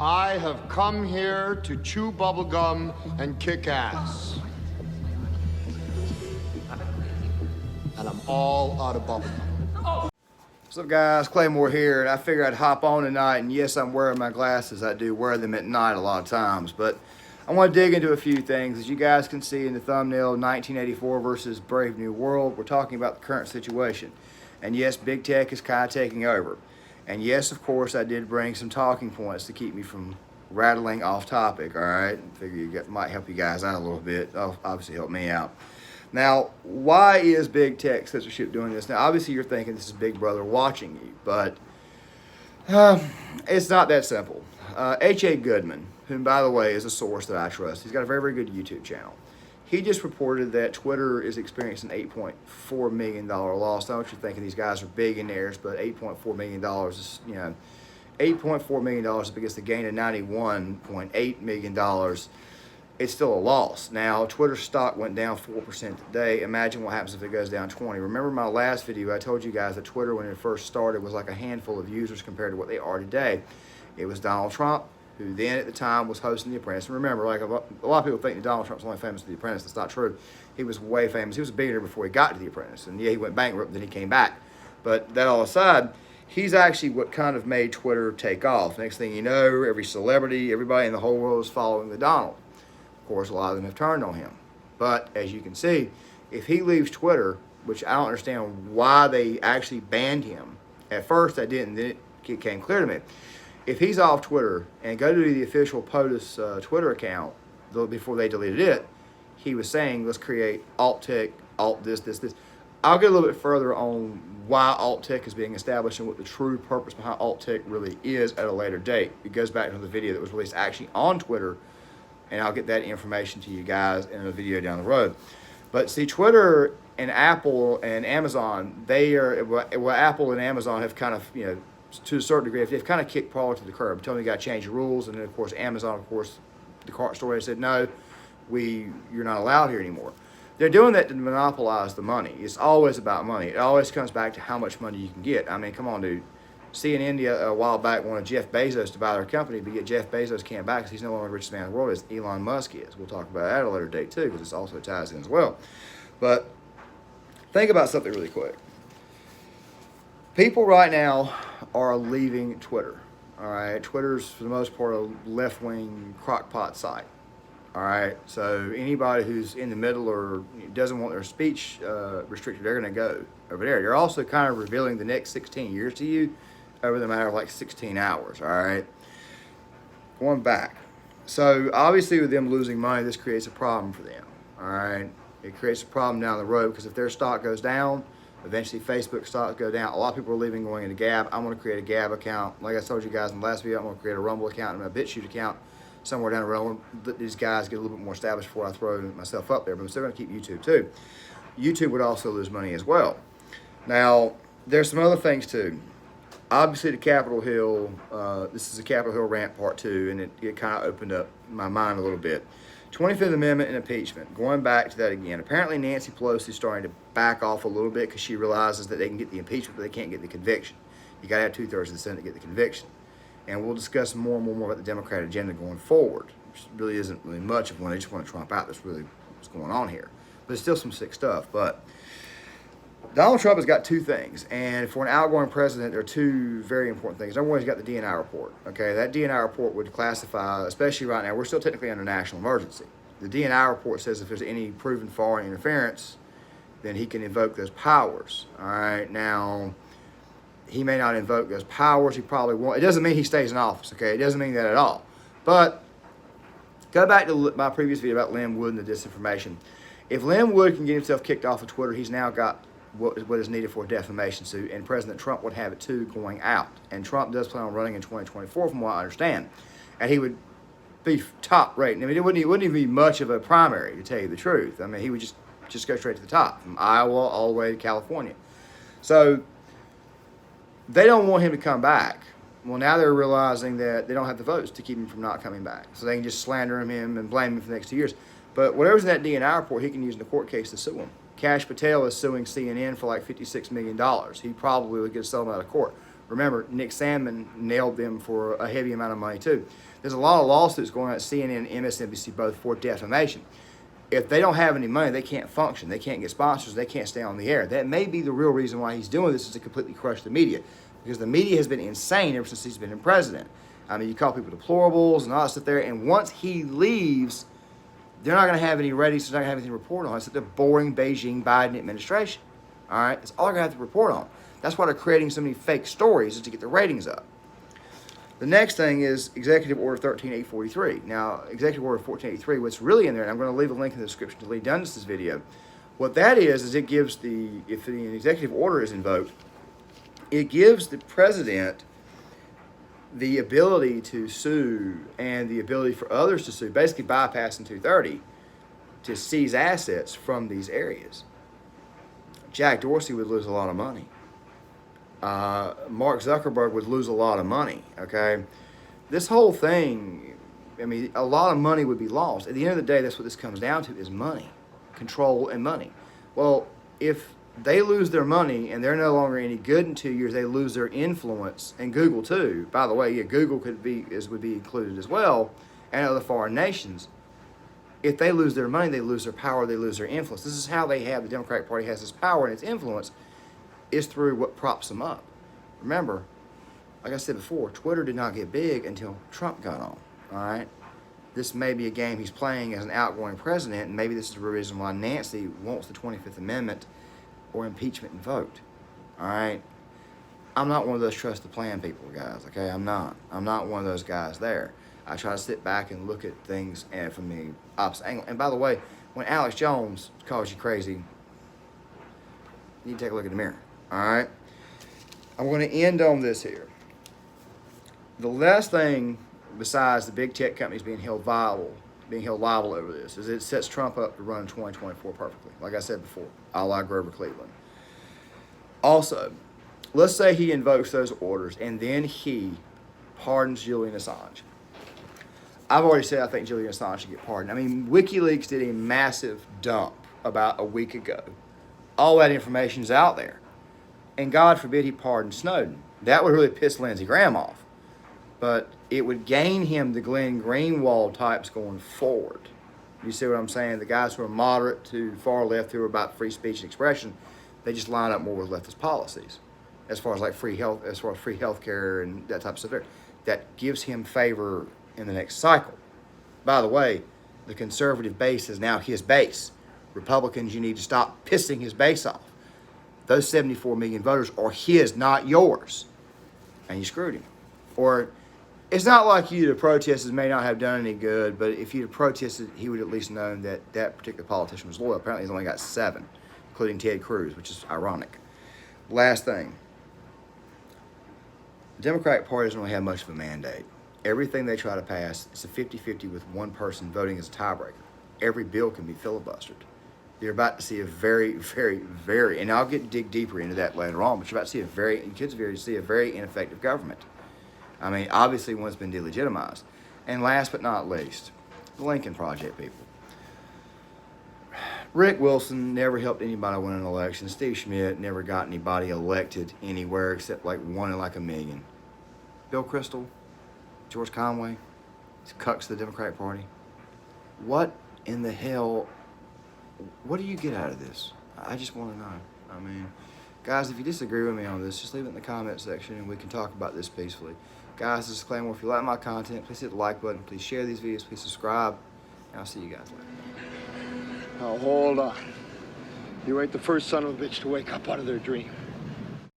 I have come here to chew bubblegum and kick ass. And I'm all out of bubblegum. What's up, guys? Claymore here, and I figured I'd hop on tonight. And yes, I'm wearing my glasses. I do wear them at night a lot of times, but I want to dig into a few things. As you guys can see in the thumbnail, 1984 versus Brave New World, we're talking about the current situation. And yes, big tech is kind of taking over. And yes, of course, I did bring some talking points to keep me from rattling off topic, all right? I figure might help you guys out a little bit. It'll obviously help me out. Now, why is big tech censorship doing this? Now, obviously, you're thinking this is Big Brother watching you, but it's not that simple. H.A. Goodman, whom, by the way, is a source that I trust, he's got a very, very good YouTube channel. He just reported that Twitter is experiencing an $8.4 million loss. I know what you're thinking, these guys are billionaires, but $8.4 million is, $8.4 million up against the gain of $91.8 million. It's still a loss. Now, Twitter stock went down 4% today. Imagine what happens if it goes down 20. Remember my last video, I told you guys that Twitter, when it first started, was like a handful of users compared to what they are today. It was Donald Trump, who then at the time was hosting The Apprentice. And remember, like a lot of people think that Donald Trump's only famous for The Apprentice. That's not true. He was way famous. He was a billionaire before he got to The Apprentice. And yeah, he went bankrupt, then he came back. But that all aside, he's actually what kind of made Twitter take off. Next thing you know, every celebrity, everybody in the whole world is following the Donald. Of course, a lot of them have turned on him. But as you can see, if he leaves Twitter, which I don't understand why they actually banned him. At first I didn't, then it became clear to me. If he's off Twitter and go to the official POTUS Twitter account, before they deleted it, he was saying, let's create alt tech, alt this. I'll get a little bit further on why alt tech is being established and what the true purpose behind alt tech really is at a later date. It goes back to the video that was released actually on Twitter, and I'll get that information to you guys in a video down the road. But see, Twitter and Apple and Amazon, Apple and Amazon have kind of, to a certain degree, they've kind of kicked Paul to the curb, telling you got to change the rules. And then, of course, Amazon, the cart store, said, no, you're not allowed here anymore. They're doing that to monopolize the money. It's always about money. It always comes back to how much money you can get. I mean, come on, dude. India a while back wanted Jeff Bezos to buy their company, but yet Jeff Bezos can't buy because he's no longer the richest man in the world as Elon Musk is. We'll talk about that at a later date too, because this also ties in as well. But think about something really quick. People right now are leaving Twitter. All right, Twitter's for the most part a left-wing crockpot site. All right, so anybody who's in the middle or doesn't want their speech restricted, they're going to go over there. You're also kind of revealing the next 16 years to you over the matter of like 16 hours, all right? Going back. So obviously with them losing money, this creates a problem for them, all right? It creates a problem down the road because if their stock goes down, eventually Facebook stocks go down. A lot of people are leaving, going into Gab. I'm going to create a Gab account. Like I told you guys in the last video, I'm going to create a Rumble account and a BitChute account somewhere down the road. Let these guys get a little bit more established before I throw myself up there. But I'm still going to keep YouTube too. YouTube would also lose money as well. Now, there's some other things too. Obviously, the Capitol Hill, this is a Capitol Hill rant part 2, and it kind of opened up my mind a little bit. 25th Amendment and impeachment. Going back to that again. Apparently, Nancy Pelosi is starting to back off a little bit because she realizes that they can get the impeachment, but they can't get the conviction. You got to have 2/3 of the Senate to get the conviction. And we'll discuss more and more about the Democrat agenda going forward. Which really isn't really much of one. They just want to Trump out. That's really what's going on here. But there's still some sick stuff. But Donald Trump has got 2 things, and for an outgoing president, there are 2 very important things. Number one, he's got the DNI report. Okay, that DNI report would classify, especially right now, we're still technically under national emergency. The DNI report says if there's any proven foreign interference, then he can invoke those powers. All right, now he may not invoke those powers. He probably won't. It doesn't mean he stays in office. Okay, it doesn't mean that at all. But go back to my previous video about Lynn Wood and the disinformation. If Lynn Wood can get himself kicked off of Twitter, he's now got what is needed for a defamation suit, and President Trump would have it too going out. And Trump does plan on running in 2024 from what I understand. And he would be top rating. I mean, it wouldn't even be much of a primary, to tell you the truth. I mean, he would just go straight to the top, from Iowa all the way to California. So they don't want him to come back. Well, now they're realizing that they don't have the votes to keep him from not coming back. So they can just slander him and blame him for the next 2 years. But whatever's in that DNI report, he can use in the court case to sue him. Kash Patel is suing CNN for like $56 million. He probably would get a settlement out of court. Remember, Nick Sandmann nailed them for a heavy amount of money too. There's a lot of lawsuits going on at CNN and MSNBC both for defamation. If they don't have any money, they can't function. They can't get sponsors. They can't stay on the air. That may be the real reason why he's doing this, is to completely crush the media. Because the media has been insane ever since he's been in president. I mean, you call people deplorables and all that stuff there. And once he leaves, they're not going to have any ratings. They're not going to have anything to report on. It's the boring Beijing Biden administration. All right? That's all they're going to have to report on. That's why they're creating so many fake stories, is to get the ratings up. The next thing is Executive Order 13843. Now, Executive Order 1483, what's really in there, and I'm going to leave a link in the description to Lee Dundas' video. What that is it gives if the executive order is invoked, it gives the president the ability to sue and the ability for others to sue, basically bypassing 230, to seize assets from these areas. Jack Dorsey would lose a lot of money. Mark Zuckerberg would lose a lot of money, okay? This whole thing, I mean, a lot of money would be lost. At the end of the day, that's what this comes down to, is money, control and money. Well, if they lose their money and they're no longer any good in 2 years, they lose their influence, and Google too. By the way, yeah, Google would be included as well, and other foreign nations. If they lose their money, they lose their power, they lose their influence. This is how the Democratic Party has its power and its influence, is through what props them up. Remember, like I said before, Twitter did not get big until Trump got on, all right? This may be a game he's playing as an outgoing president, and maybe this is the reason why Nancy wants the 25th Amendment or impeachment invoked, all right? I'm not one of those trust the plan people, guys, okay? I'm not one of those guys there. I try to sit back and look at things from the opposite angle. And by the way, when Alex Jones calls you crazy, you need to take a look in the mirror. All right, I'm going to end on this here. The last thing, besides the big tech companies being held liable over this, is it sets Trump up to run in 2024 perfectly. Like I said before, a la Grover Cleveland. Also, let's say he invokes those orders and then he pardons Julian Assange. I've already said I think Julian Assange should get pardoned. I mean, WikiLeaks did a massive dump about a week ago. All that information's out there. And God forbid he pardoned Snowden. That would really piss Lindsey Graham off. But it would gain him the Glenn Greenwald types going forward. You see what I'm saying? The guys who are moderate to far left, who are about free speech and expression, they just line up more with leftist policies. As far as like free health care and that type of stuff there. That gives him favor in the next cycle. By the way, the conservative base is now his base. Republicans, you need to stop pissing his base off. Those 74 million voters are his, not yours. And you screwed him. Or it's not like you, the protesters may not have done any good, but if you'd have protested, he would at least known that that particular politician was loyal. Apparently he's only got 7, including Ted Cruz, which is ironic. Last thing. The Democratic Party doesn't really have much of a mandate. Everything they try to pass, it's a 50-50 with one person voting as a tiebreaker. Every bill can be filibustered. You're about to see a very, very, very, and I'll dig deeper into that later on, but you're about to see a very ineffective government. I mean, obviously one's been delegitimized. And last but not least, the Lincoln Project people. Rick Wilson never helped anybody win an election. Steve Schmidt never got anybody elected anywhere except like 1 in like a million. Bill Kristol, George Conway, these cucks of the Democratic Party. What in the hell, what do you get out of this? I just want to know. I mean, guys, if you disagree with me on this, just leave it in the comment section and we can talk about this peacefully. Guys, disclaimer, if you like my content, please hit the like button, please share these videos, please subscribe, and I'll see you guys later. Now hold on. You ain't the first son of a bitch to wake up out of their dream.